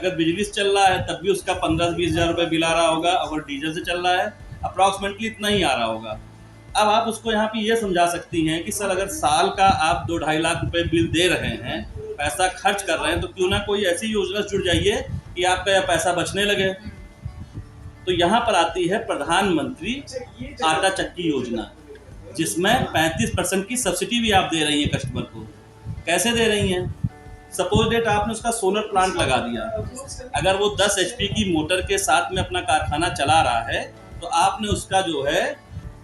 अगर बिजली से चल रहा है तब भी उसका 15-20 हज़ार रुपये बिल आ रहा होगा, अगर डीजल से चल रहा है अप्रॉक्सीमेटली इतना ही आ रहा होगा। अब आप उसको यहाँ पे ये समझा सकती हैं कि सर अगर साल का आप 2-2.5 लाख रुपए बिल दे रहे हैं, पैसा खर्च कर रहे हैं, तो क्यों ना कोई ऐसी योजना से जुड़ जाइए कि आपका यह पैसा बचने लगे। तो यहाँ पर आती है प्रधानमंत्री आटा चक्की योजना, जिसमें 35% की सब्सिडी भी आप दे रही हैं कस्टमर को। कैसे दे रही हैं? सपोज डेट आपने उसका सोलर प्लांट लगा दिया, अगर वो 10 HP की मोटर के साथ में अपना कारखाना चला रहा है तो आपने उसका जो है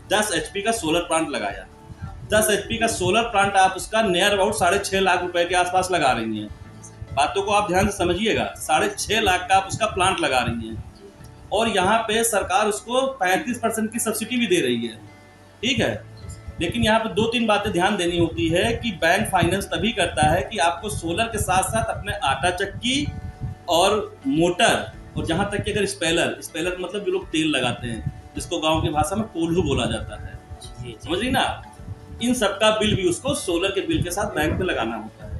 10 HP का सोलर प्लांट लगाया। 10 HP का सोलर प्लांट आप उसका नियर अबाउट 6.5 लाख रुपए के आसपास लगा रही हैं। बातों को आप ध्यान से समझिएगा, 6.5 लाख का आप उसका प्लांट लगा रही हैं और यहाँ पे सरकार उसको 35% की सब्सिडी भी दे रही है। ठीक है, लेकिन यहाँ पे 2-3 बातें ध्यान देनी होती है कि बैंक फाइनेंस तभी करता है कि आपको सोलर के साथ साथ अपने आटा चक्की और मोटर, और जहाँ तक कि अगर स्पेलर मतलब जो लोग तेल लगाते हैं, जिसको गांव की भाषा में कोल्हू बोला जाता है, समझ रही ना, इन सबका बिल भी उसको सोलर के बिल के साथ बैंक में लगाना होता है।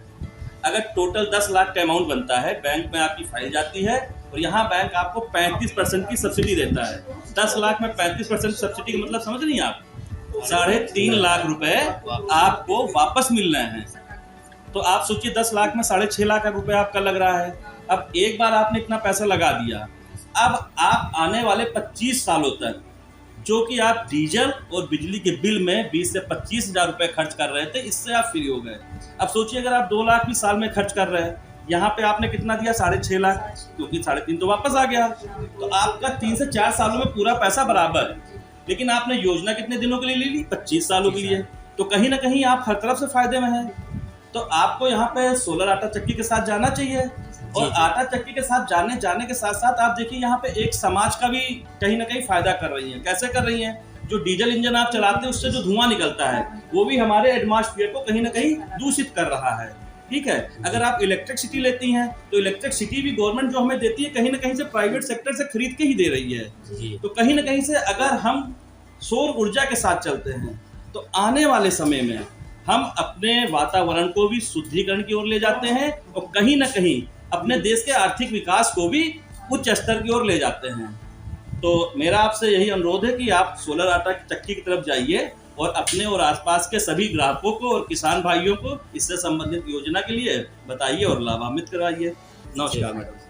अगर टोटल 10 लाख का अमाउंट बनता है, बैंक में आपकी फाइल जाती है और यहाँ बैंक आपको 35% की सब्सिडी देता है। 10 लाख में 35% सब्सिडी का मतलब समझ रही हैं आप, 3.5 लाख रुपए आपको वापस मिल रहे हैं। तो आप सोचिए 10 लाख में 6.5 लाख रुपए आपका लग रहा है। अब एक बार आपने इतना पैसा लगा दिया, अब आप आने वाले 25 सालों तक जो कि आप डीजल और बिजली के बिल में 20 से 25 हज़ार रुपए खर्च कर रहे थे, इससे आप फ्री हो गए। अब सोचिए अगर आप 2 लाख भी साल में खर्च कर रहे हैं, यहाँ पे आपने कितना दिया? 6.5 लाख, क्योंकि 3.5 तो वापस आ गया। तो आपका 3 से 4 सालों में पूरा पैसा बराबर। लेकिन आपने योजना कितने दिनों के लिए ले ली? 25 सालों के लिए। तो कहीं ना कहीं आप हर तरफ से फायदे में हैं। तो आपको यहाँ पे सोलर आटा चक्की के साथ जाना चाहिए। और आटा चक्की के साथ जाने के साथ साथ आप देखिए यहाँ पे एक समाज का भी कहीं ना कहीं फायदा कर रही हैं। कैसे कर रही हैं? जो डीजल इंजन आप चलाते हैं उससे जो धुआं निकलता है वो भी हमारे एटमॉस्फेयर को कहीं ना कहीं दूषित कर रहा है। ठीक है, अगर आप इलेक्ट्रिसिटी लेती हैं तो इलेक्ट्रिसिटी भी गवर्नमेंट जो हमें देती है कहीं ना कहीं से प्राइवेट सेक्टर से खरीद के ही दे रही है। तो कहीं ना कहीं से अगर हम सौर ऊर्जा के साथ चलते हैं तो आने वाले समय में हम अपने वातावरण को भी शुद्धिकरण की ओर ले जाते हैं और कहीं ना कहीं अपने देश के आर्थिक विकास को भी उच्च स्तर की ओर ले जाते हैं। तो मेरा आपसे यही अनुरोध है कि आप सोलर आटा की चक्की की तरफ जाइए और अपने और आसपास के सभी ग्राहकों को और किसान भाइयों को इससे संबंधित योजना के लिए बताइए और लाभान्वित कराइए। नमस्कार मैडम।